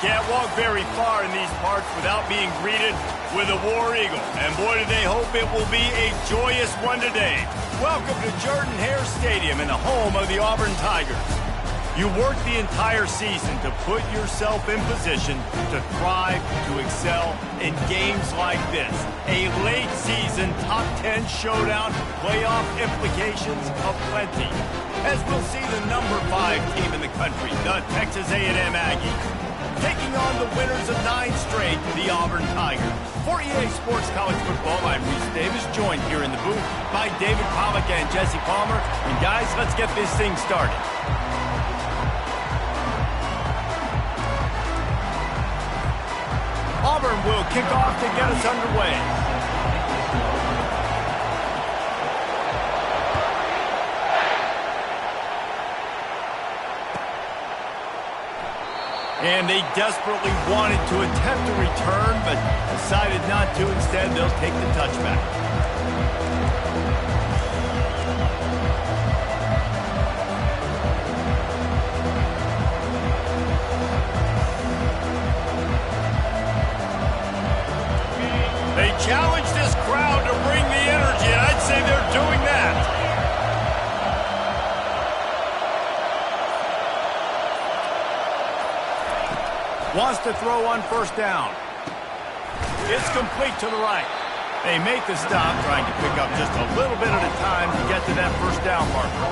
can't walk very far in these parts without being greeted with a War Eagle. And boy, do they hope it will be a joyous one today. Welcome to Jordan-Hare Stadium and the home of the Auburn Tigers. You work the entire season to put yourself in position to thrive, to excel in games like this. A late season top 10 showdown, playoff implications aplenty. As we'll see the number 5 team in the country, the Texas A&M Aggies, taking on the winners of 9 straight, the Auburn Tigers. For EA Sports College Football, I'm Reese Davis, joined here in the booth by David Pollack and Jesse Palmer. And guys, let's get this thing started. Auburn will kick off to get us underway. And they desperately wanted to attempt a return, but decided not to. Instead, they'll take the touchback. They challenge this crowd to bring the energy, and I'd say they're doing that. Wants to throw on first down. It's complete to the right. They make the stop, trying to pick up just a little bit at a time to get to that first down marker.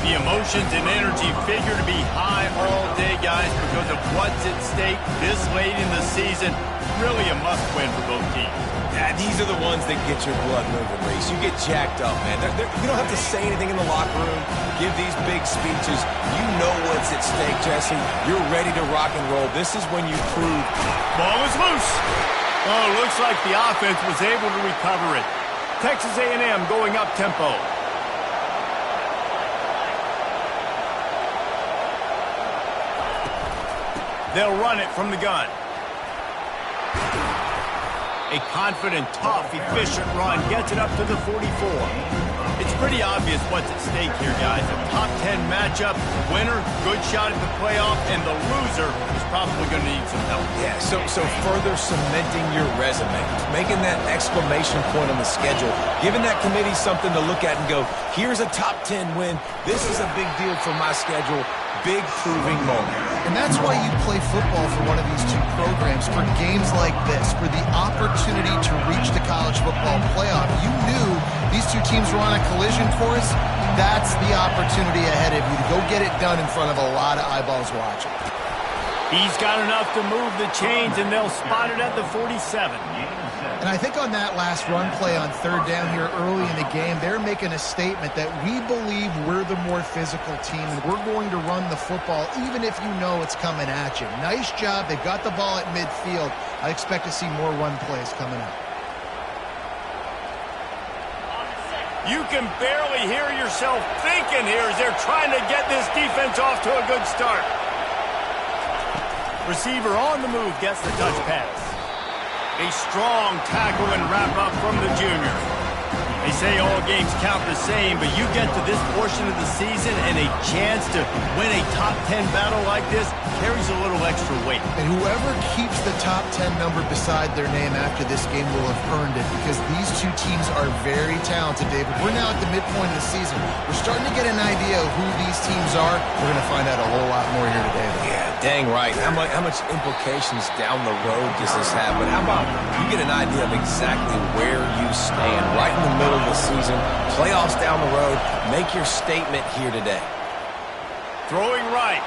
The emotions and energy figure to be high all day, guys, because of what's at stake this late in the season. Really a must-win for both teams. Yeah, these are the ones that get your blood moving, Reese. You get jacked up, man. You don't have to say anything in the locker room, give these big speeches. You know what's at stake, Jesse. You're ready to rock and roll. This is when you prove. Ball is loose. Oh, looks like the offense was able to recover it. Texas A&M going up tempo. They'll run it from the gun. A confident, tough, efficient run gets it up to the 44. It's pretty obvious what's at stake here, guys. A top 10 matchup, winner, good shot at the playoff, and the loser is probably going to need some help. Yeah, so further cementing your resume, making that exclamation point on the schedule, giving that committee something to look at and go, here's a top 10 win. This is a big deal for my schedule. Big proving moment. And that's why you play football for one of these two programs, for games like this, for the opportunity to reach the college football playoff. You knew these two teams were on a collision course. That's the opportunity ahead of you to go get it done in front of a lot of eyeballs watching. He's got enough to move the chains, and they'll spot it at the 47. And I think on that last run play on third down here early in the game, they're making a statement that we believe we're the more physical team and we're going to run the football even if you know it's coming at you. Nice job. They've got the ball at midfield. I expect to see more run plays coming up. You can barely hear yourself thinking here as they're trying to get this defense off to a good start. Receiver on the move gets the touch pass. A strong tackle and wrap-up from the junior. They say all games count the same, but you get to this portion of the season and a chance to win a top 10 battle like this carries a little extra weight. And whoever keeps the top 10 number beside their name after this game will have earned it, because these two teams are very talented, David. We're now at the midpoint of the season. We're starting to get an idea of who these teams are. We're going to find out a whole lot more here today. Yeah, dang right. How much implications down the road does this have? But how about you get an idea of exactly where you stand right in the middle of the season, playoffs down the road, make your statement here today. Throwing right.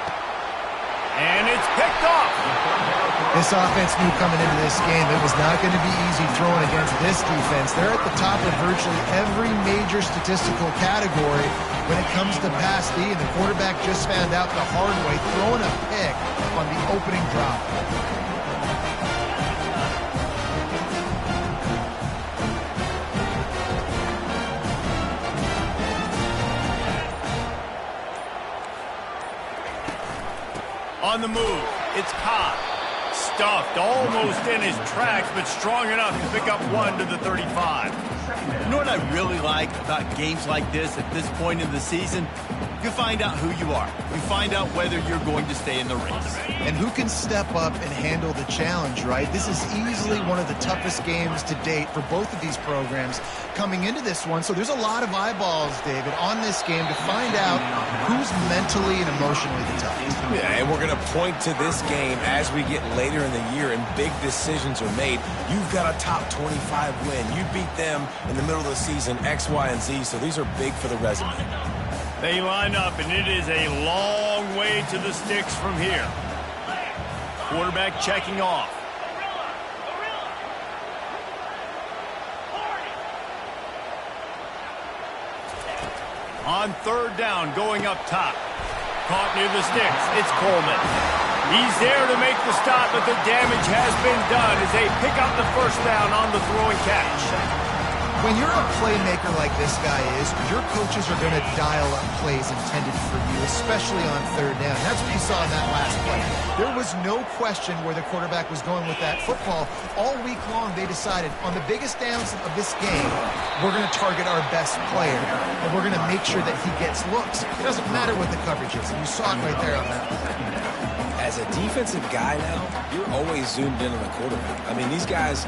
And it's picked off. This offense knew coming into this game it was not going to be easy throwing against this defense. They're at the top of virtually every major statistical category when it comes to pass D, and the quarterback just found out the hard way, throwing a pick on the opening drop. On the move, it's caught. Stuffed almost in his tracks, but strong enough to pick up 1 to the 35. You know what I really like about games like this at this point in the season? You find out who you are. You find out whether you're going to stay in the race. And who can step up and handle the challenge, right? This is easily one of the toughest games to date for both of these programs coming into this one. So there's a lot of eyeballs, David, on this game to find out who's mentally and emotionally the toughest. Yeah, and we're going to point to this game as we get later in the year and big decisions are made. You've got a top 25 win. You beat them in the middle of the season, X, Y, and Z, so these are big for the resume. They line up, and it is a long way to the sticks from here. Quarterback checking off. On third down, going up top. Caught near the sticks. It's Coleman. He's there to make the stop, but the damage has been done as they pick up the first down on the throw and catch. When you're a playmaker like this guy is, your coaches are going to dial up plays intended for you, especially on third down. That's what you saw in that last play. There was no question where the quarterback was going with that football. All week long, they decided on the biggest downs of this game, we're going to target our best player, and we're going to make sure that he gets looks. It doesn't matter what the coverage is, and you saw it right there on that play. As a defensive guy now, you're always zoomed in on the quarterback. I mean, these guys,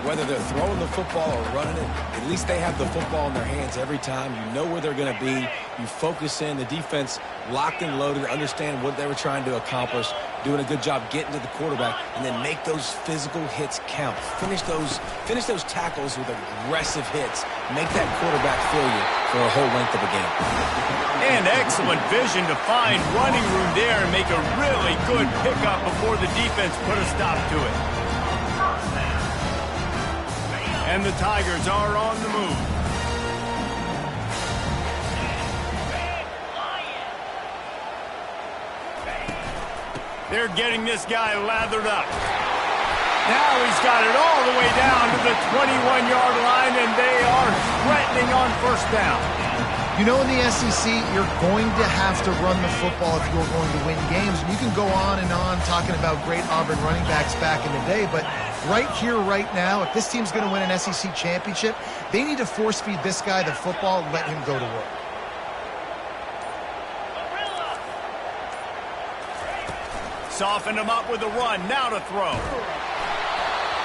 whether they're throwing the football or running it, at least they have the football in their hands every time. You know where they're going to be. You focus in. The defense locked and loaded, understand what they were trying to accomplish, doing a good job getting to the quarterback, and then make those physical hits count. Finish those tackles with aggressive hits. Make that quarterback feel you for a whole length of a game. And excellent vision to find running room there and make a really good pickup before the defense put a stop to it. And the Tigers are on the move. They're getting this guy lathered up. Now he's got it all the way down to the 21-yard line, and they are threatening on first down. You know, in the SEC, you're going to have to run the football if you're going to win games. And you can go on and on talking about great Auburn running backs back in the day, but right here, right now, if this team's going to win an SEC championship, they need to force feed this guy the football and let him go to work. Softened him up with a run, now to throw.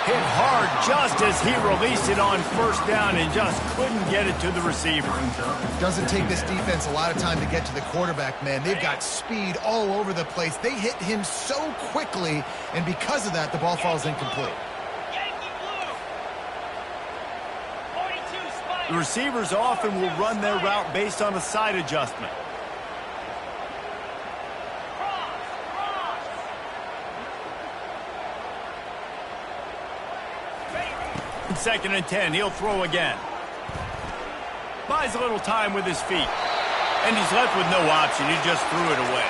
Hit hard just as he released it on first down and just couldn't get it to the receiver. Doesn't take this defense a lot of time to get to the quarterback, man. They've got speed all over the place. They hit him so quickly, and because of that, the ball falls incomplete. The receivers often will run their route based on a side adjustment. Second and 10, he'll throw again. Buys a little time with his feet. And he's left with no option. He just threw it away.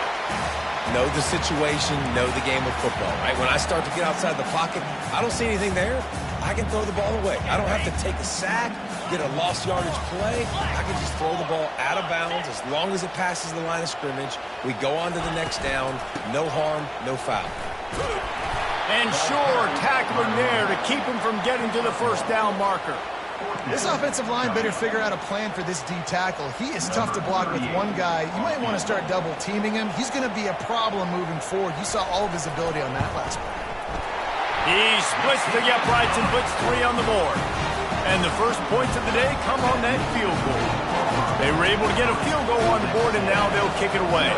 Know the situation, know the game of football, right? When I start to get outside the pocket, I don't see anything there. I can throw the ball away. I don't have to take a sack, get a lost yardage play. I can just throw the ball out of bounds as long as it passes the line of scrimmage. We go on to the next down. No harm, no foul. And sure, tackling there to keep him from getting to the first down marker. This offensive line better figure out a plan for this D tackle. He is tough to block with one guy. You might want to start double teaming him. He's going to be a problem moving forward. You saw all of his ability on that last play. He splits the uprights and puts 3 on the board. And the first points of the day come on that field goal. They were able to get a field goal on the board, and now they'll kick it away.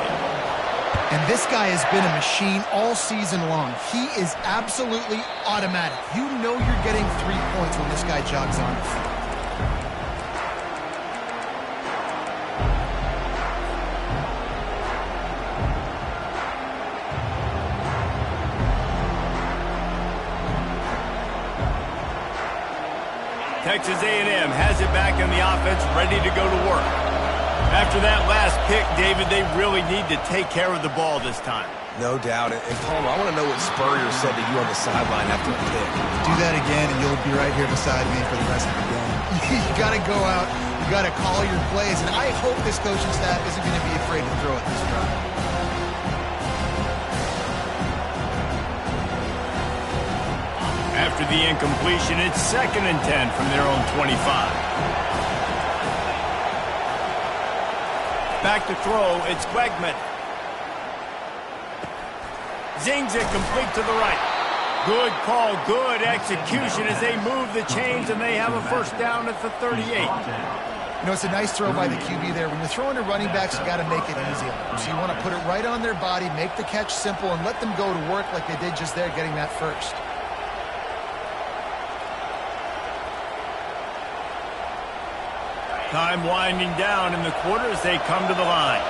And this guy has been a machine all season long. He is absolutely automatic. You know you're getting 3 points when this guy jogs on the field. Texas A&M has it back in the offense, ready to go to work. After that last pick, David, they really need to take care of the ball this time. No doubt. And Palmer, I want to know what Spurrier said to you on the sideline after the pick. Do that again, and you'll be right here beside me for the rest of the game. You got to go out. You got to call your plays. And I hope this coaching staff isn't going to be afraid to throw it this drive. After the incompletion, it's 2nd and 10 from their own 25. Back to throw, it's Wegman. Zings it complete to the right. Good call, good execution as they move the chains, and they have a first down at the 38. You know, it's a nice throw by the QB there. When you're throwing to running backs, you got to make it easy on them. So you want to put it right on their body, make the catch simple, and let them go to work like they did just there, getting that first. Time winding down in the quarter as they come to the line.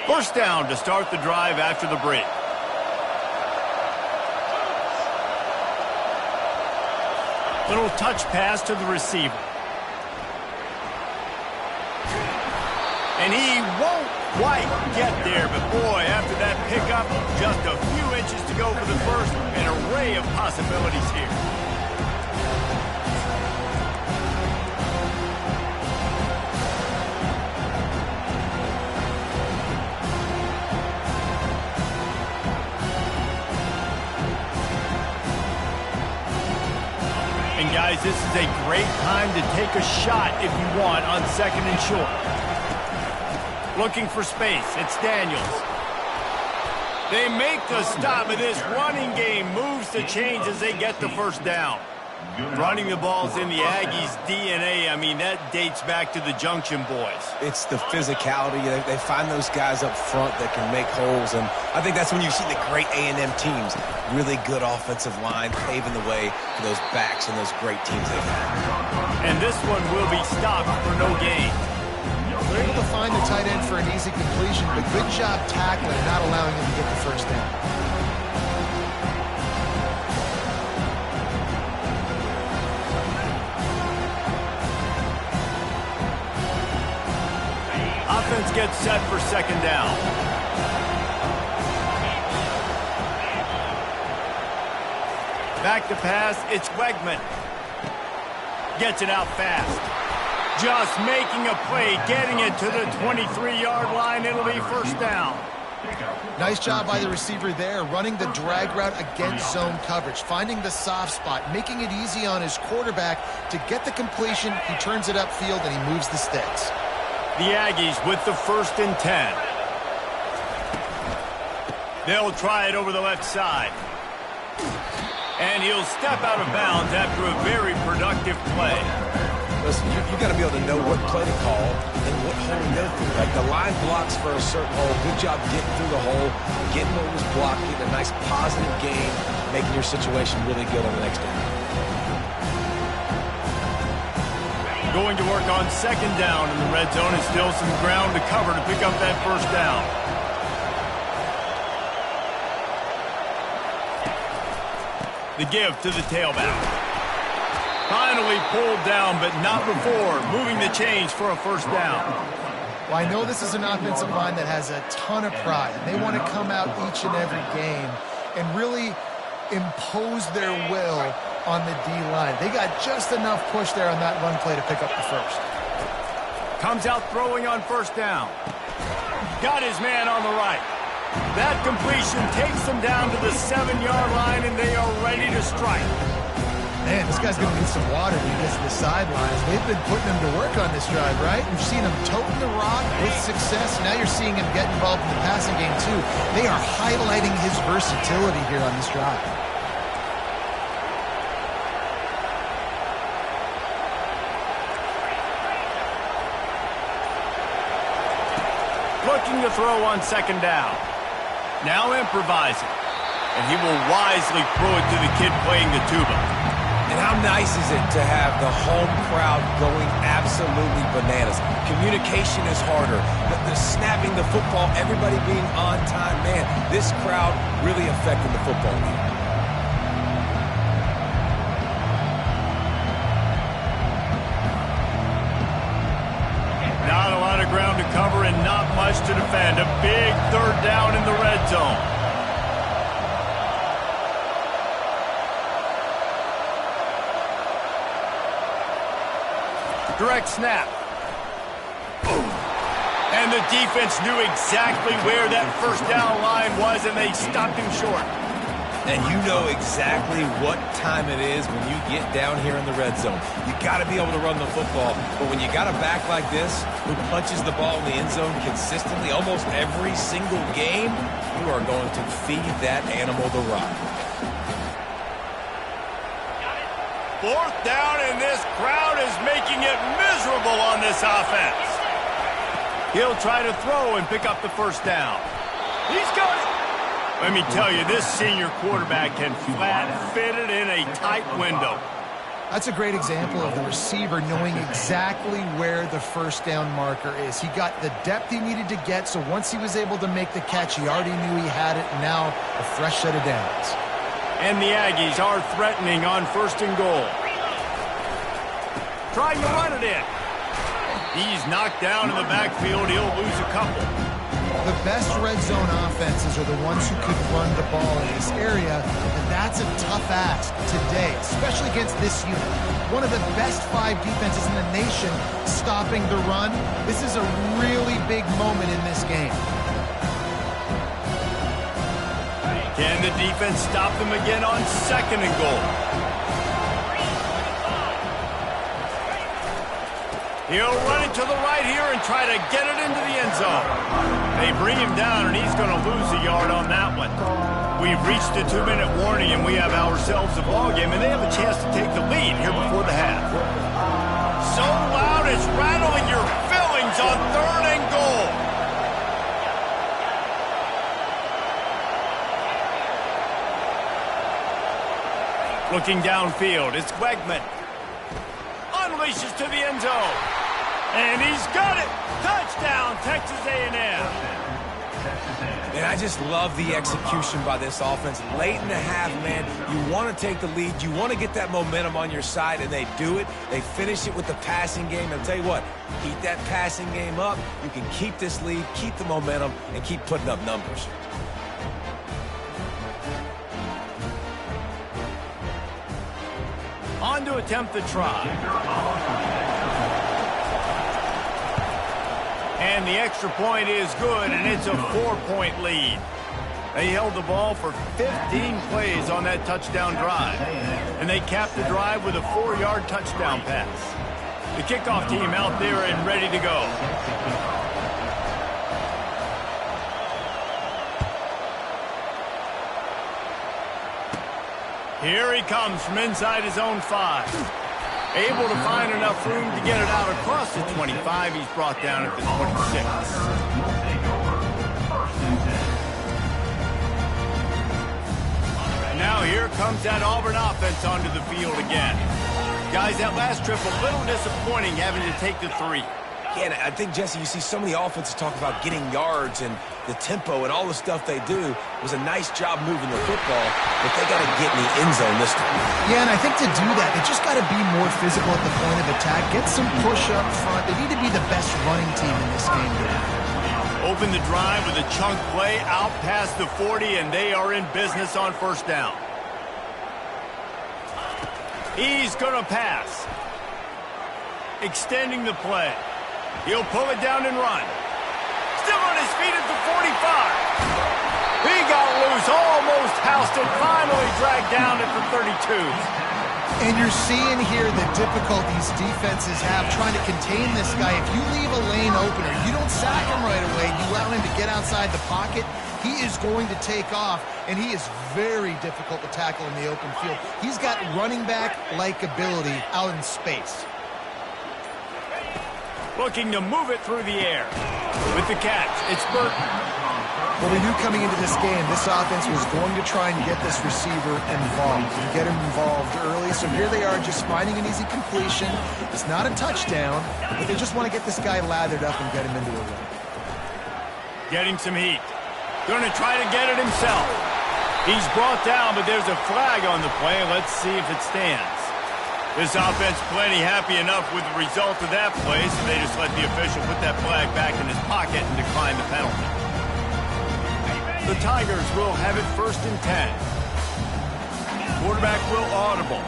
First down to start the drive after the break. Little touch pass to the receiver. And he won't quite get there, but boy, after that pickup, just a few inches to go for the first. An array of possibilities here. Guys, this is a great time to take a shot if you want on second and short. Looking for space, it's Daniels. They make the stop, and this running game moves the chains as they get the first down. Running the ball's in the Aggies' DNA. I mean, that dates back to the Junction boys. It's the physicality. They find those guys up front that can make holes, and I think that's when you see the great A&M teams. Really good offensive line, paving the way for those backs and those great teams they've had. And this one will be stopped for no gain. They're able to find the tight end for an easy completion, but good job tackling, not allowing him to get the first down. Offense gets set for second down. Back to pass, it's Wegman. Gets it out fast. Just making a play, getting it to the 23-yard line. It'll be first down. Nice job by the receiver there, running the drag route against zone coverage, finding the soft spot, making it easy on his quarterback to get the completion. He turns it upfield, and he moves the sticks. The Aggies with the 1st and 10. They'll try it over the left side. And he'll step out of bounds after a very productive play. Listen, you got to be able to know what play to call and what hole to go through. Like the line blocks for a certain hole. Good job getting through the hole, getting what was blocked, getting a nice positive gain, making your situation really good on the next down. Going to work on second down in the red zone, and still some ground to cover to pick up that first down. The give to the tailback. Finally pulled down, but not before moving the chains for a first down. Well, I know this is an offensive line that has a ton of pride. They want to come out each and every game and really impose their will on the D-line. They got just enough push there on that run play to pick up the first. Comes out throwing on first down. Got his man on the right. That completion takes them down to the 7-yard line, and they are ready to strike. Man, this guy's going to need some water when he gets to the sidelines. They've been putting him to work on this drive, right? You've seen him toting the rock with success. Now you're seeing him get involved in the passing game, too. They are highlighting his versatility here on this drive. Looking to throw on second down. Now improvising. And he will wisely throw it to the kid playing the tuba. And how nice is it to have the home crowd going absolutely bananas? Communication is harder. The snapping the football, everybody being on time. Man, this crowd really affecting the football game. Direct snap. And the defense knew exactly where that first down line was, and they stopped him short. And you know exactly what time it is when you get down here in the red zone. You got to be able to run the football, but when you got a back like this who punches the ball in the end zone consistently almost every single game, you are going to feed that animal the rock. Fourth down, and this crowd is making it miserable on this offense. He'll try to throw and pick up the first down. He's got it. Let me tell you, this senior quarterback can flat fit it in a tight window. That's a great example of the receiver knowing exactly where the first down marker is. He got the depth he needed to get, so once he was able to make the catch, he already knew he had it. Now a fresh set of downs. And the Aggies are threatening on first and goal. Trying to run it in. He's knocked down in the backfield. He'll lose a couple. The best red zone offenses are the ones who could run the ball in this area, and that's a tough ask today, especially against this unit. One of the best 5 defenses in the nation stopping the run. This is a really big moment in this game. Can the defense stop them again on second and goal? He'll run it to the right here and try to get it into the end zone. They bring him down, and he's going to lose a yard on that one. We've reached the 2-minute warning, and we have ourselves a ball game, and they have a chance to take the lead here before the half. So loud it's rattling your fillings on third and goal. Looking downfield, it's Wegman. Unleashes to the end zone. And he's got it. Touchdown, Texas A&M. And I just love the execution by this offense. Late in the half, man, you want to take the lead. You want to get that momentum on your side, and they do it. They finish it with the passing game. I'll tell you what, keep that passing game up. You can keep this lead, keep the momentum, and keep putting up numbers. On to attempt the try. And the extra point is good, and it's a 4-point lead. They held the ball for 15 plays on that touchdown drive. And they capped the drive with a 4-yard touchdown pass. The kickoff team out there and ready to go. Here he comes from inside his own 5. Able to find enough room to get it out across the 25. He's brought down at the 26. Now here comes that Auburn offense onto the field again. Guys, that last trip a little disappointing having to take the 3. Yeah, and I think, Jesse, you see so many offenses talk about getting yards and the tempo and all the stuff they do. It was a nice job moving the football, but they got to get in the end zone this time. Yeah, and I think to do that, they just got to be more physical at the point of attack, get some push up front. They need to be the best running team in this game today. Open the drive with a chunk play out past the 40, and they are in business on first down. He's going to pass. Extending the play. He'll pull it down and run. Still on his feet at the 45. He got loose, almost housed it, finally dragged down at the 32. And you're seeing here the difficulties defenses have trying to contain this guy. If you leave a lane opener, you don't sack him right away, you allow him to get outside the pocket, he is going to take off, and he is very difficult to tackle in the open field. He's got running back-like ability out in space. Looking to move it through the air. With the catch, it's Burton. Well, we knew coming into this game, this offense was going to try and get this receiver involved, and get him involved early. So here they are just finding an easy completion. It's not a touchdown, but they just want to get this guy lathered up and get him into a run. Getting some heat. Going to try to get it himself. He's brought down, but there's a flag on the play. Let's see if it stands. This offense plenty happy enough with the result of that play, so they just let the official put that flag back in his pocket and decline the penalty. The Tigers will have it 1st and 10. Quarterback will audible.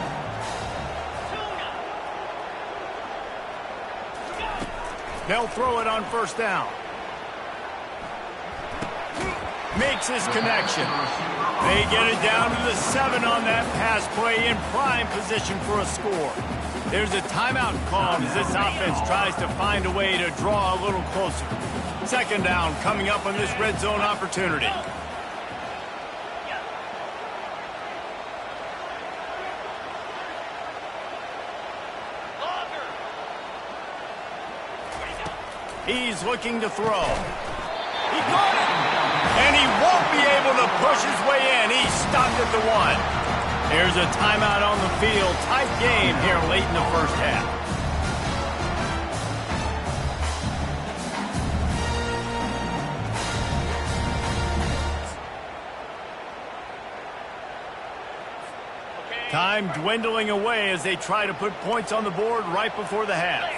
They'll throw it on first down. Makes his connection. They get it down to the 7 on that pass play in prime position for a score. There's a timeout called as this offense tries to find a way to draw a little closer. Second down coming up on this red zone opportunity. He's looking to throw. He got it! And he won't be able to push his way in. He's stopped at the 1. There's a timeout on the field. Tight game here late in the first half. Time dwindling away as they try to put points on the board right before the half.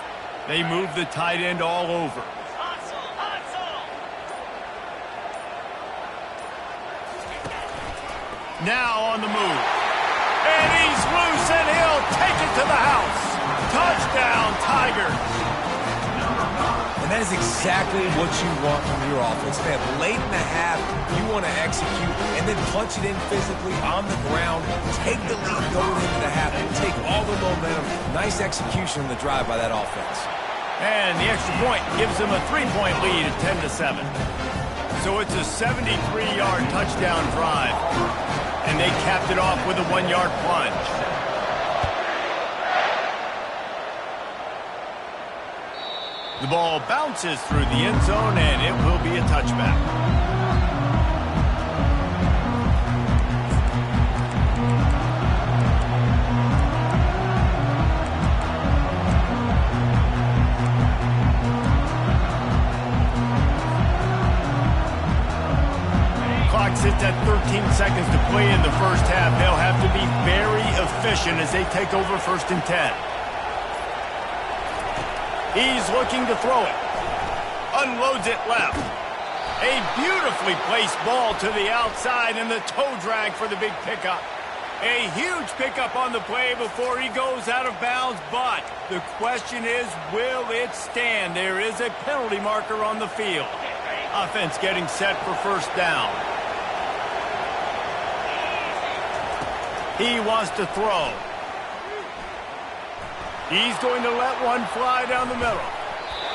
They move the tight end all over. Now on the move. And he's loose, and he'll take it to the house. Touchdown, Tigers. And that is exactly what you want from your offense, man. Late in the half, you want to execute and then punch it in physically on the ground. Take the lead going into the half and take all the momentum. Nice execution on the drive by that offense. And the extra point gives them a 3-point lead at 10-7. So it's a 73-yard touchdown drive. And they capped it off with a 1-yard plunge. The ball bounces through the end zone, and it will be a touchback. Sits at 13 seconds to play in the first half. They'll have to be very efficient as they take over 1st and 10. He's looking to throw it. Unloads it left. A beautifully placed ball to the outside and the toe drag for the big pickup. A huge pickup on the play before he goes out of bounds, but the question is, will it stand? There is a penalty marker on the field. Offense getting set for first down. He wants to throw. He's going to let one fly down the middle.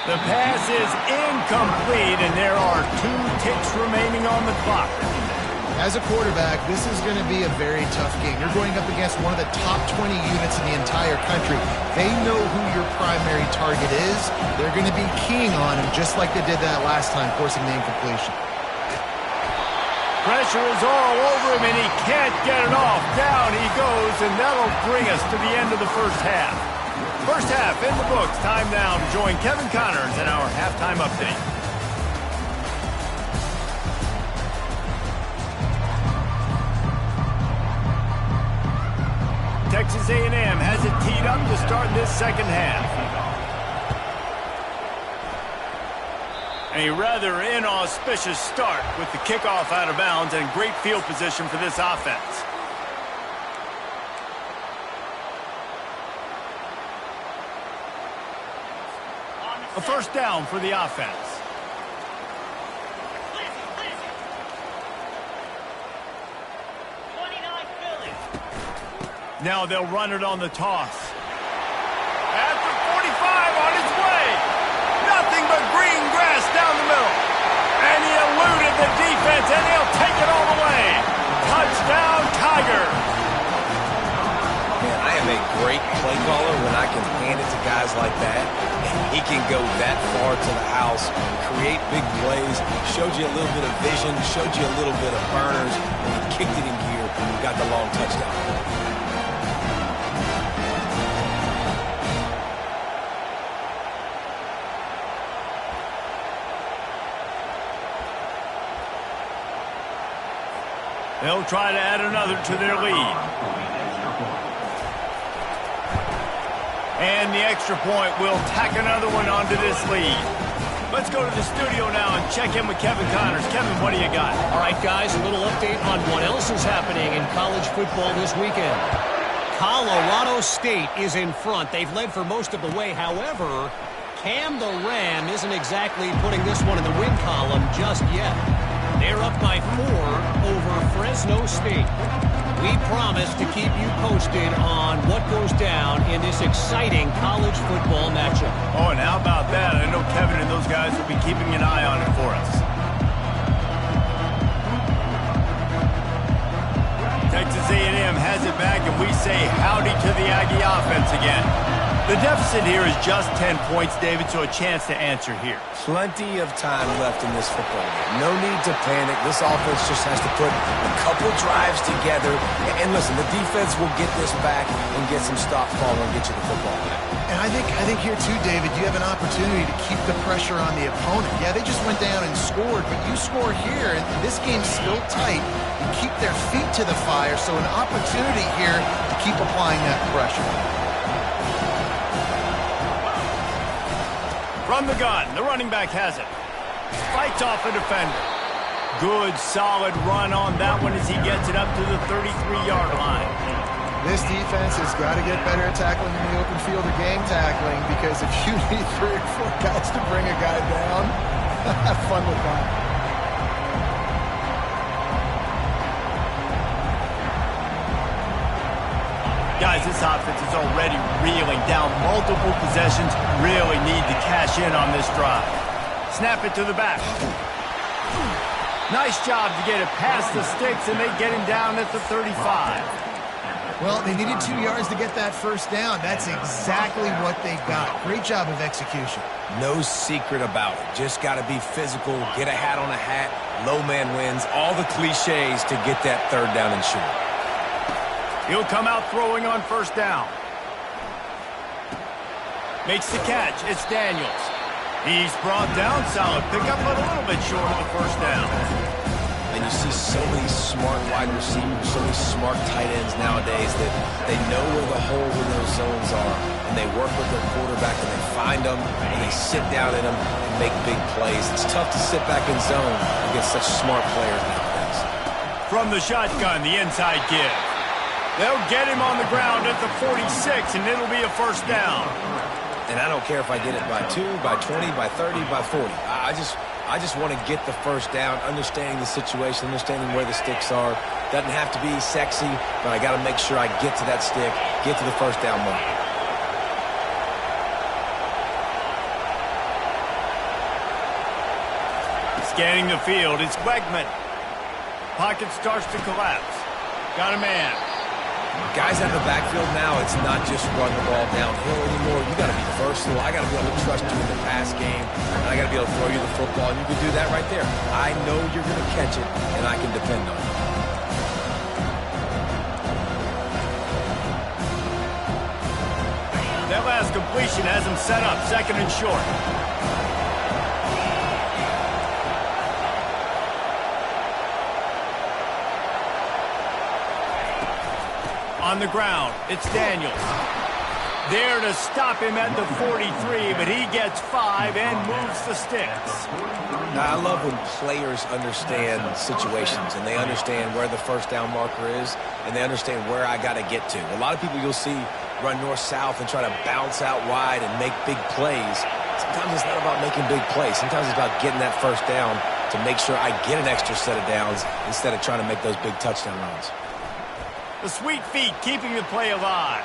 The pass is incomplete, and there are 2 ticks remaining on the clock. As a quarterback, this is going to be a very tough game. You're going up against one of the top 20 units in the entire country. They know who your primary target is. They're going to be keying on him, just like they did that last time, forcing the incompletion. Pressure is all over him, and he can't get it off. Down he goes, and that'll bring us to the end of the first half. First half in the books. Time now to join Kevin Connors in our halftime update. Texas A&M has it teed up to start this second half. A rather inauspicious start with the kickoff out of bounds and great field position for this offense. A first down for the offense. Now they'll run it on the toss. After 45 on his way. Nothing but green grass down the middle. And he eluded the defense, and he'll take it all the way. Touchdown, Tigers. Man, I am a great play caller when I can hand it to guys like that. And he can go that far to the house, create big plays, showed you a little bit of vision, showed you a little bit of burners, and he kicked it in gear and got the long touchdown. They'll try to add another to their lead. And the extra point will tack another one onto this lead. Let's go to the studio now and check in with Kevin Connors. Kevin, what do you got? All right, guys, a little update on what else is happening in college football this weekend. Colorado State is in front. They've led for most of the way. However, Cam the Ram isn't exactly putting this one in the win column just yet. They're up by 4 over Fresno State. We promise to keep you posted on what goes down in this exciting college football matchup. Oh, and how about that? I know Kevin and those guys will be keeping an eye on it for us. Texas A&M has it back, and we say howdy to the Aggie offense again. The deficit here is just 10 points, David, so a chance to answer here. Plenty of time left in this football game. No need to panic. This offense just has to put a couple drives together. And listen, the defense will get this back and get some stops following and get you the football back. And I think here too, David, you have an opportunity to keep the pressure on the opponent. Yeah, they just went down and scored, but you score here, and this game's still tight. You keep their feet to the fire, so an opportunity here to keep applying that pressure. From the gun, the running back has it. Fights off a defender. Good, solid run on that one as he gets it up to the 33-yard line. This defense has got to get better at tackling in the open field or game tackling, because if you need 3 or 4 guys to bring a guy down, have fun with that. Guys, this offense is already reeling down multiple possessions. Really need to cash in on this drive. Snap it to the back. Nice job to get it past the sticks, and they get him down at the 35. Well, they needed 2 yards to get that first down. That's exactly what they got. Great job of execution. No secret about it. Just got to be physical, get a hat on a hat, low man wins, all the cliches to get that third down and short. He'll come out throwing on first down. Makes the catch. It's Daniels. He's brought down. Solid pickup, but a little bit short of the first down. And you see so many smart wide receivers, so many smart tight ends nowadays that they know where the holes in those zones are, and they work with their quarterback, and they find them, and they sit down in them and make big plays. It's tough to sit back in zone against such smart players nowadays. From the shotgun, the inside give. They'll get him on the ground at the 46, and it'll be a first down. And I don't care if I get it by 2, by 20, by 30, by 40. I just want to get the first down, understanding the situation, understanding where the sticks are. Doesn't have to be sexy, but I got to make sure I get to that stick, get to the first down mark. Scanning the field, it's Wegman. Pocket starts to collapse. Got a man. Guys out of the backfield now, it's not just run the ball downhill anymore. You got to be versatile. I got to be able to trust you in the pass game, and I got to be able to throw you the football, and you can do that right there. I know you're going to catch it, and I can depend on it. That last completion has him set up, second and short. On the ground, it's Daniels. There to stop him at the 43, but he gets 5 and moves the sticks. Now, I love when players understand situations, and they understand where the first down marker is, and they understand where I got to get to. A lot of people you'll see run north-south and try to bounce out wide and make big plays. Sometimes it's not about making big plays. Sometimes it's about getting that first down to make sure I get an extra set of downs instead of trying to make those big touchdown runs. The sweet feet keeping the play alive.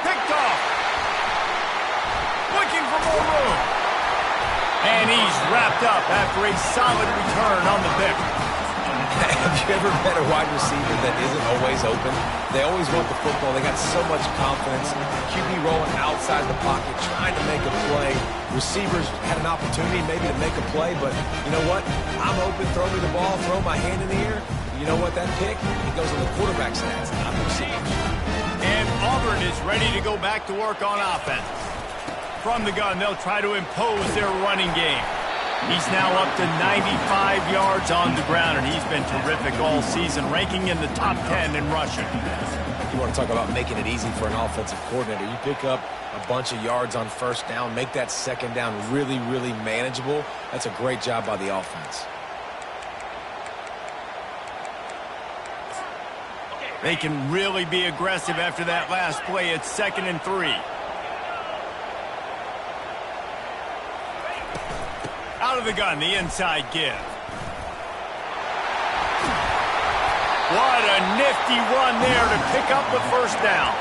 Picked off. Looking for more room. And he's wrapped up after a solid return on the pick. Have you ever met a wide receiver that isn't always open? They always want the football. They got so much confidence. QB rolling outside the pocket, trying to make a play. Receivers had an opportunity maybe to make a play, but you know what? I'm open, throw me the ball, throw my hand in the air. You know what? That pick, it goes on the quarterback stats, not the receivers. And Auburn is ready to go back to work on offense. From the gun, they'll try to impose their running game. He's now up to 95 yards on the ground, and he's been terrific all season, ranking in the top 10 in rushing. You want to talk about making it easy for an offensive coordinator. You pick up a bunch of yards on first down, make that second down really, really manageable. That's a great job by the offense. They can really be aggressive after that last play. It's 2nd and 3. Out of the gun, the inside give. What a nifty run there to pick up the first down.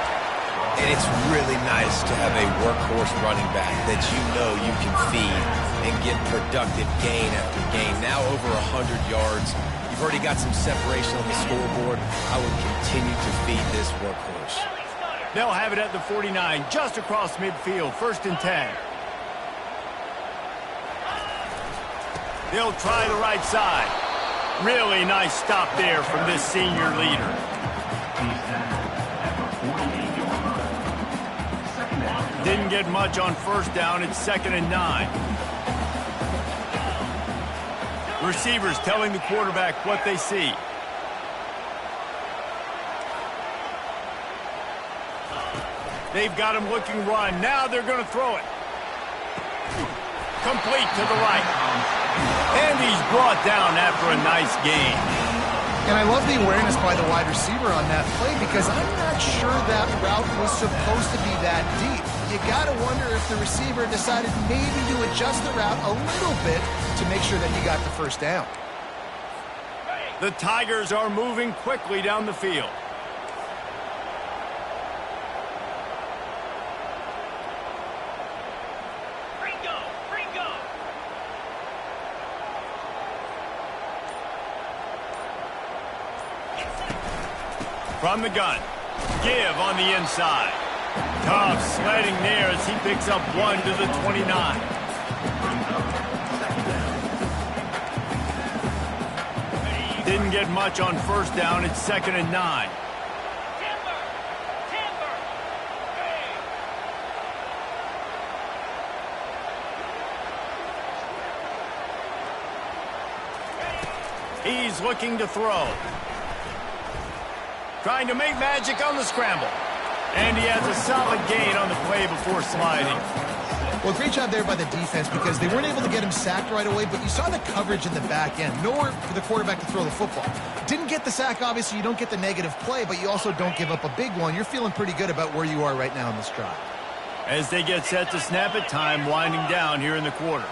And it's really nice to have a workhorse running back that you know you can feed and get productive gain after gain. Now over 100 yards. You've already got some separation on the scoreboard. I would continue to feed this workhorse. They'll have it at the 49, just across midfield, 1st and 10. They'll try the right side. Really nice stop there from this senior leader. Didn't get much on 1st down. It's 2nd and 9. Receivers telling the quarterback what they see. They've got him looking run. Now they're going to throw it. Complete to the right. And he's brought down after a nice gain. And I love the awareness by the wide receiver on that play because I'm not sure that route was supposed to be that deep. You got to wonder if the receiver decided maybe to adjust the route a little bit to make sure that he got the first down. The Tigers are moving quickly down the field. From the gun, give on the inside. Tough sledding there as he picks up 1 to the 29. Didn't get much on 1st down. It's 2nd and 9. He's looking to throw. Trying to make magic on the scramble. And he has a solid gain on the play before sliding. Well, great job there by the defense because they weren't able to get him sacked right away, but you saw the coverage in the back end. Nowhere for the quarterback to throw the football. Didn't get the sack, obviously. You don't get the negative play, but you also don't give up a big one. You're feeling pretty good about where you are right now in this drive. As they get set to snap it, time winding down here in the quarter.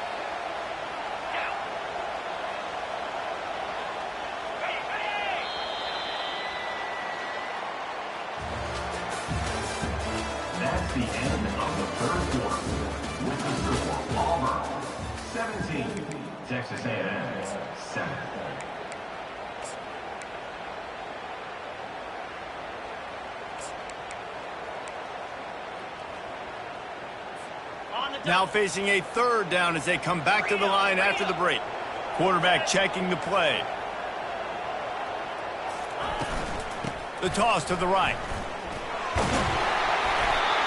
That's the end of the 3rd quarter. With the score, Auburn 17, Texas A&M 7. Now facing a 3rd down as they come back to the line after the break. Quarterback checking the play. The toss to the right.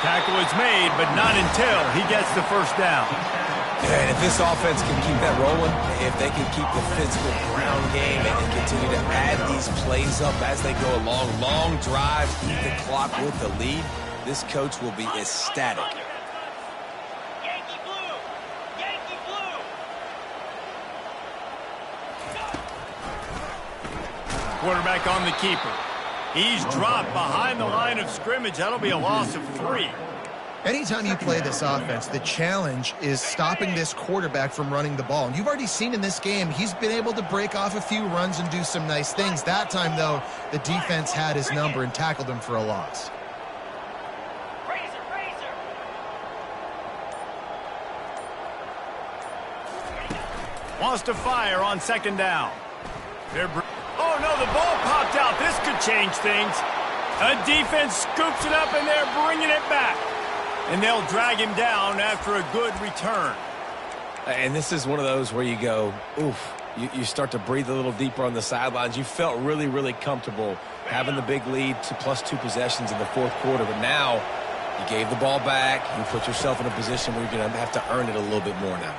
Tackle is made, but not until he gets the first down. And if this offense can keep that rolling, if they can keep the physical ground game and continue to add these plays up as they go along, long drives, eat the clock with the lead, this coach will be ecstatic. Yankee blue! Yankee blue! Quarterback on the keeper. He's dropped behind the line of scrimmage. That'll be a loss of 3. Anytime you play this offense, the challenge is stopping this quarterback from running the ball. And you've already seen in this game, he's been able to break off a few runs and do some nice things. That time, though, the defense had his number and tackled him for a loss. Wants to fire on 2nd down. Oh, no, the ball popped out. This could change things. A defense scoops it up, and they're bringing it back. And they'll drag him down after a good return. And this is one of those where you go, oof, you start to breathe a little deeper on the sidelines. You felt really, really comfortable having the big lead to +2 possessions in the 4th quarter. But now you gave the ball back. You put yourself in a position where you're going to have to earn it a little bit more now.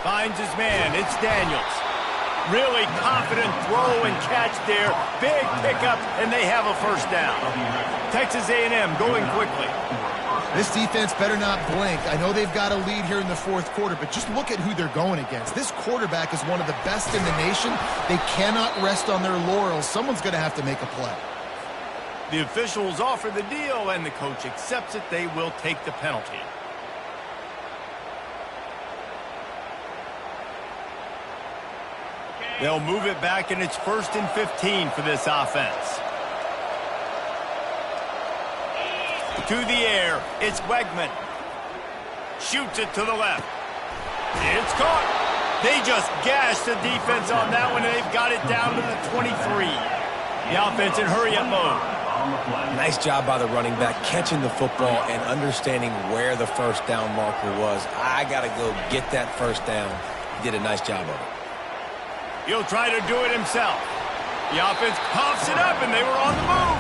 Finds his man. It's Daniels. Really confident throw and catch there. Big pickup, and they have a first down. Texas A&M going quickly. This defense better not blink. I know they've got a lead here in the 4th quarter, but just look at who they're going against. This quarterback is one of the best in the nation. They cannot rest on their laurels. Someone's going to have to make a play. The officials offer the deal, and the coach accepts it. They will take the penalty. They'll move it back, and it's 1st and 15 for this offense. To the air, it's Wegman. Shoots it to the left. It's caught. They just gashed the defense on that one, and they've got it down to the 23. The offense in hurry-up mode. Nice job by the running back, catching the football and understanding where the first down marker was. I got to go get that first down. He did a nice job of it. He'll try to do it himself. The offense coughs it up, and they were on the move.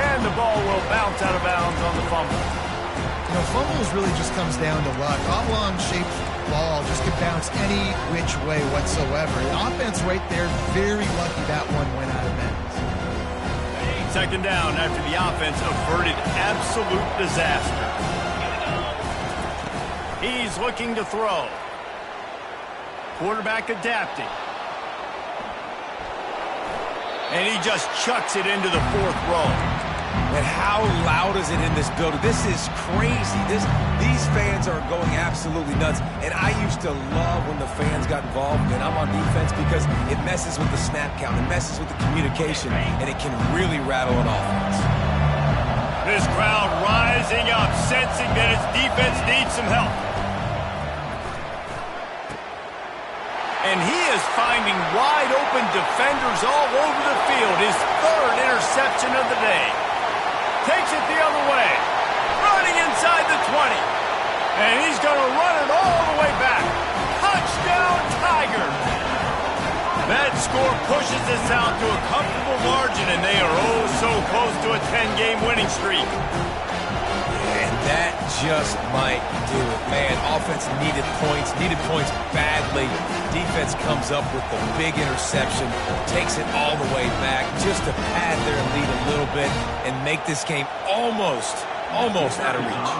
And the ball will bounce out of bounds on the fumble. You know, fumbles really just comes down to luck. Oblong-shaped ball just could bounce any which way whatsoever. The offense right there, very lucky that one went out of bounds. 2nd down after the offense averted absolute disaster. He's looking to throw. Quarterback adapting. And he just chucks it into the 4th row. And how loud is it in this building? This is crazy. These fans are going absolutely nuts. And I used to love when the fans got involved, and I'm on defense, because it messes with the snap count. It messes with the communication, and it can really rattle an offense. This crowd rising up, sensing that its defense needs some help. And he is finding wide-open defenders all over the field. His 3rd interception of the day. Takes it the other way. Running inside the 20. And he's going to run it all the way back. Touchdown, Tigers! That score pushes us out to a comfortable margin, and they are oh so close to a 10-game winning streak. And that just might do it. Man, offense needed points badly. Defense comes up with the big interception, takes it all the way back just to pad their lead a little bit and make this game almost out of reach.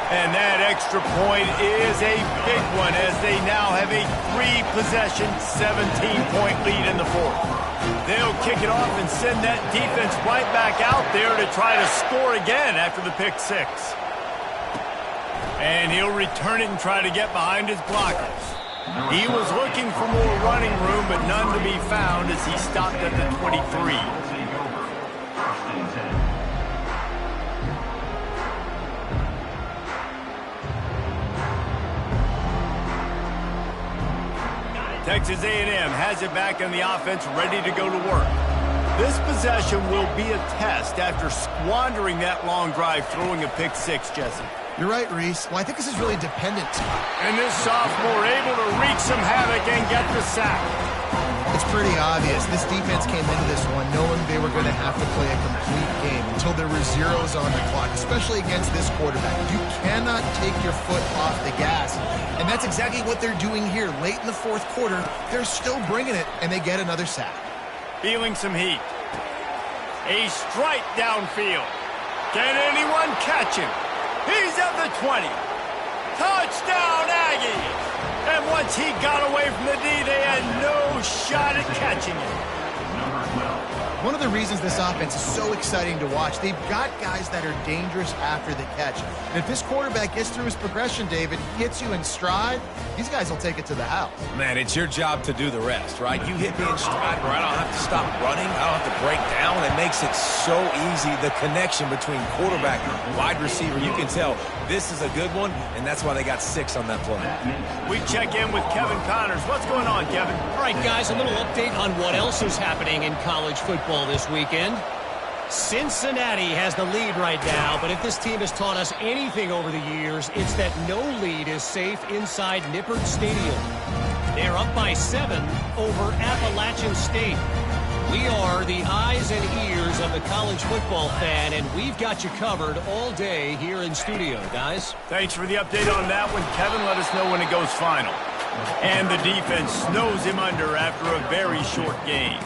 And that extra point is a big one, as they now have a 3-possession, 17-point lead in the 4th. They'll kick it off and send that defense right back out there to try to score again after the pick 6. And he'll return it and try to get behind his blockers. He was looking for more running room, but none to be found as he stopped at the 23. Texas A&M has it back on the offense, ready to go to work. This possession will be a test after squandering that long drive, throwing a pick 6, Jesse. You're right, Reese. Well, I think this is really dependent. And this sophomore able to wreak some havoc and get the sack. It's pretty obvious. This defense came into this one knowing they were going to have to play a complete game until there were zeros on the clock, especially against this quarterback. You cannot take your foot off the gas. And that's exactly what they're doing here. Late in the 4th quarter, they're still bringing it, and they get another sack. Feeling some heat. A strike downfield. Can anyone catch him? He's at the 20. Touchdown, Aggies! And once he got away from the D, they had no shot at catching him. One of the reasons this offense is so exciting to watch, they've got guys that are dangerous after the catch. And if this quarterback gets through his progression, David, gets you in stride, these guys will take it to the house. Man, it's your job to do the rest, right? You hit me in stride where I don't have to stop running. I don't have to break down. It makes it so easy. The connection between quarterback and wide receiver, you can tell this is a good one, and that's why they got 6 on that play. We check in with Kevin Connors. What's going on, Kevin? All right, guys, a little update on what else is happening in college football this weekend. Cincinnati has the lead right now, but if this team has taught us anything over the years, it's that no lead is safe inside Nippert Stadium. They're up by 7 over Appalachian State. We are the eyes and ears of the college football fan, and we've got you covered all day here in studio, guys. Thanks for the update on that one, Kevin. Let us know when it goes final. And the defense snows him under after a very short game.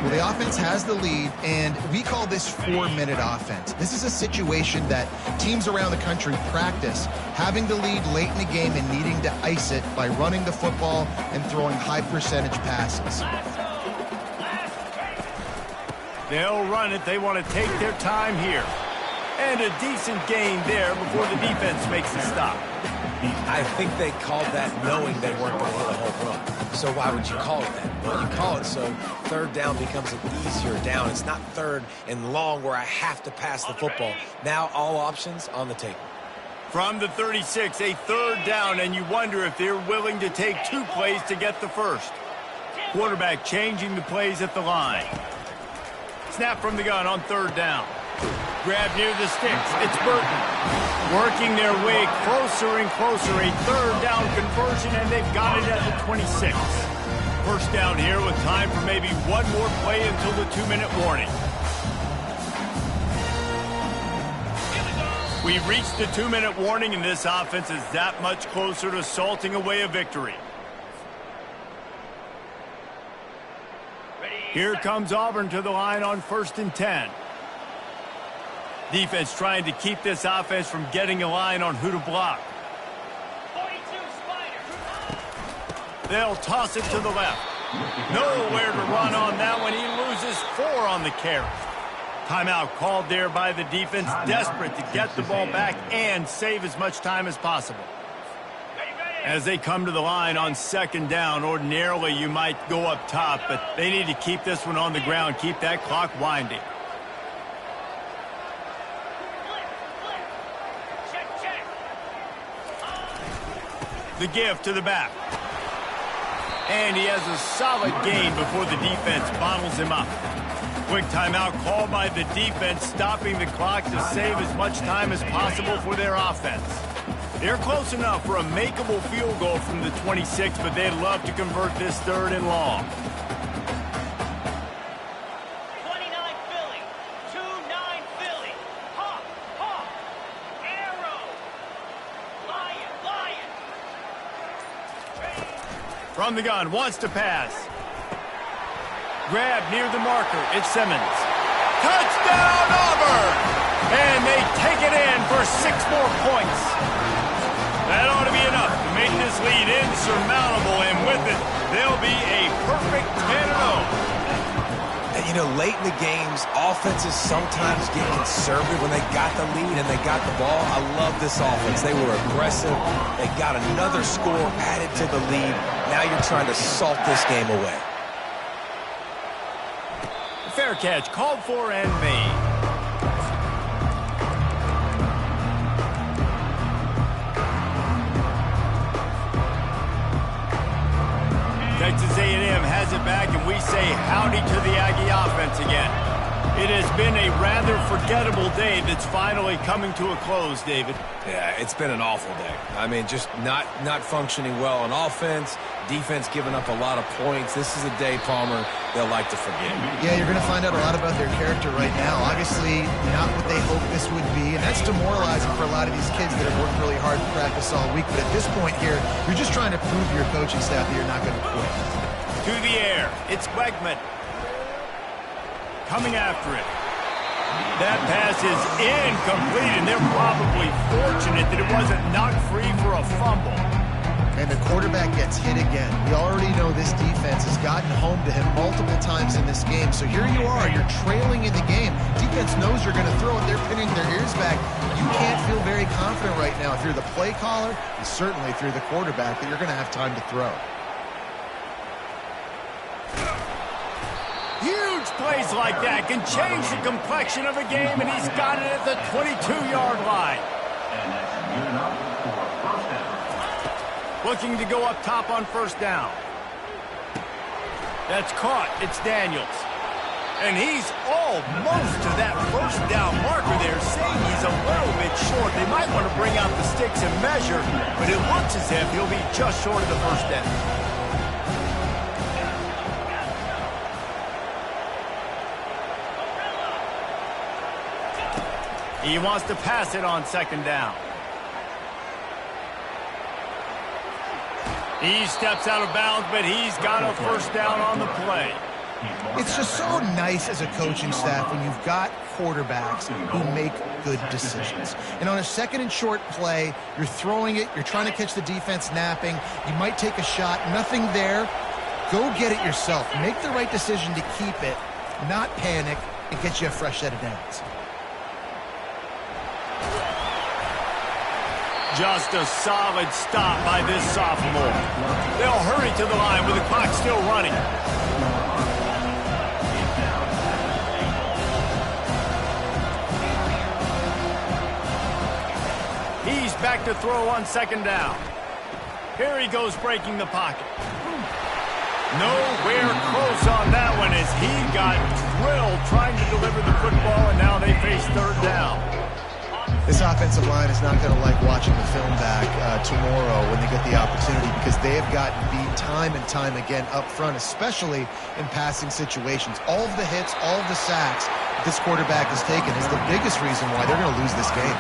Well, the offense has the lead, and we call this 4-minute offense. This is a situation that teams around the country practice, having the lead late in the game and needing to ice it by running the football and throwing high-percentage passes. They'll run it. They want to take their time here. And a decent gain there before the defense makes the stop. I think they called that knowing they weren't going to hit a home run. So why would you call it that? Well, you call it so third down becomes an easier down. It's not third and long where I have to pass the football. Now all options on the table. From the 36, a third down, and you wonder if they're willing to take 2 plays to get the first. Quarterback changing the plays at the line. Snap from the gun on third down. Grab near the sticks. It's Burton. Working their way closer and closer. A third down conversion, and they've got it at the 26. First down here with time for maybe one more play until the 2-minute warning. We've reached the 2-minute warning, and this offense is that much closer to salting away a victory. Here comes Auburn to the line on 1st and 10. Defense trying to keep this offense from getting a line on who to block. 42 Spider. They'll toss it to the left. Nowhere to run on that one. He loses 4 on the carry. Timeout called there by the defense, desperate to get the ball back and save as much time as possible. As they come to the line on 2nd down, ordinarily you might go up top, but they need to keep this one on the ground, keep that clock winding. Check. The give to the back. And he has a solid gain before the defense bottles him up. Quick timeout called by the defense, stopping the clock to save as much time as possible for their offense. They're close enough for a makeable field goal from the 26, but they'd love to convert this 3rd and long. 29 Philly. 2-9 Philly. Hawk. Arrow. Lion. From the gun, wants to pass. Grab near the marker. It's Simmons. Touchdown, Auburn! And they take it in for 6 more points. That ought to be enough to make this lead insurmountable, and with it, they'll be a perfect 10-0. And, you know, late in the games, offenses sometimes get conservative when they got the lead and they got the ball. I love this offense. They were aggressive. They got another score added to the lead. Now you're trying to salt this game away. Fair catch, called for and made. Texas A&M has it back, and we say howdy to the Aggie offense again. It has been a rather forgettable day that's finally coming to a close, David. Yeah, it's been an awful day. I mean, just not functioning well on offense, defense giving up a lot of points. This is a day, Palmer, they'll like to forget. Yeah, you're going to find out a lot about their character right now. Obviously, not what they hoped this would be, and that's demoralizing for a lot of these kids that have worked really hard to practice all week. But at this point here, you're just trying to prove to your coaching staff that you're not going to quit. To the air, it's Wegman. Coming after it. That pass is incomplete, and they're probably fortunate that it wasn't knocked free for a fumble. And the quarterback gets hit again. We already know this defense has gotten home to him multiple times in this game. So here you are, you're trailing in the game. Defense knows you're going to throw it. They're pinning their ears back. You can't feel very confident right now if you're the play caller, and certainly if you're the quarterback, that you're going to have time to throw. Huge plays like that can change the complexion of a game, and he's got it at the 22-yard line. And that's good enough for a first down. Looking to go up top on 1st down. That's caught. It's Daniels. And he's almost to that 1st down marker there, saying he's a little bit short. They might want to bring out the sticks and measure, but it looks as if he'll be just short of the 1st down. He wants to pass it on 2nd down. He steps out of bounds, but he's got a 1st down on the play. It's just so nice as a coaching staff when you've got quarterbacks who make good decisions. And on a 2nd and short play, you're throwing it, you're trying to catch the defense napping, you might take a shot, nothing there. Go get it yourself. Make the right decision to keep it, not panic, and get you a fresh set of downs. Just a solid stop by this sophomore. They'll hurry to the line with the clock still running. He's back to throw on second down. Here he goes breaking the pocket. Nowhere close on that one as he got drilled trying to deliver the football, and now they face third down. This offensive line is not going to like watching the film back tomorrow when they get the opportunity, because they have gotten beat time and time again up front, especially in passing situations. All of the hits, all of the sacks this quarterback has taken is the biggest reason why they're going to lose this game.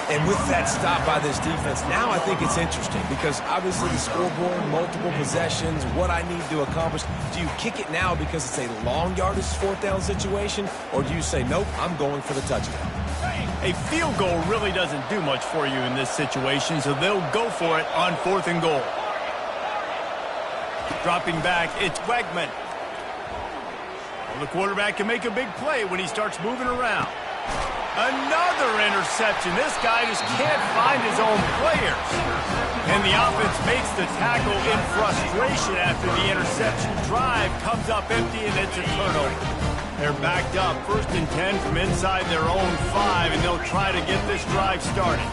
And with that stop by this defense, now I think it's interesting because obviously the scoreboard, multiple possessions, what I need to accomplish. Do you kick it now because it's a long yardage fourth down situation, or do you say, nope, I'm going for the touchdown? A field goal really doesn't do much for you in this situation, so they'll go for it on 4th and goal. Dropping back, it's Wegman. Well, the quarterback can make a big play when he starts moving around. Another interception. This guy just can't find his own players. And the offense makes the tackle in frustration after the interception. Drive comes up empty, and it's a turnover. They're backed up, 1st and 10 from inside their own 5, and they'll try to get this drive started.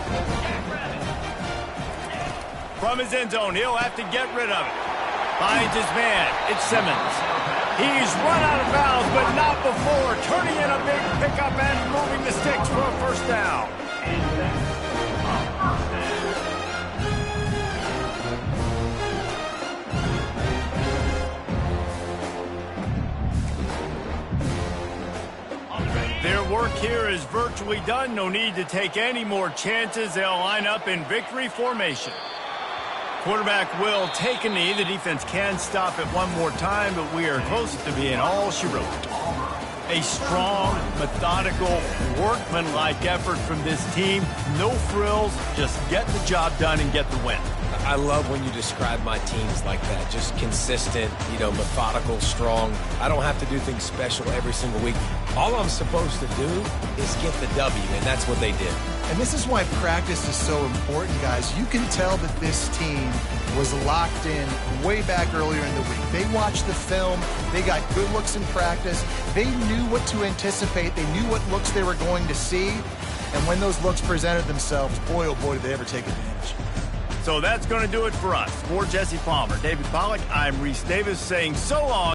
From his end zone, he'll have to get rid of it. Finds his man. It's Simmons. He's run out of bounds, but not before. Turning in a big pickup and moving the sticks for a first down. Their work here is virtually done. No need to take any more chances. They'll line up in victory formation. Quarterback will take a knee. The defense can stop it one more time, but we are close to being all she wrote. A strong, methodical, workmanlike effort from this team. No frills, just get the job done and get the win. I love when you describe my teams like that. Just consistent, methodical, strong. I don't have to do things special every single week. All I'm supposed to do is get the W, and that's what they did. And this is why practice is so important, guys. You can tell that this team was locked in way back earlier in the week. They watched the film. They got good looks in practice. They knew what to anticipate. They knew what looks they were going to see. And when those looks presented themselves, boy, oh boy, did they ever take advantage. So that's going to do it for us. For Jesse Palmer, David Pollack, I'm Reese Davis saying so long.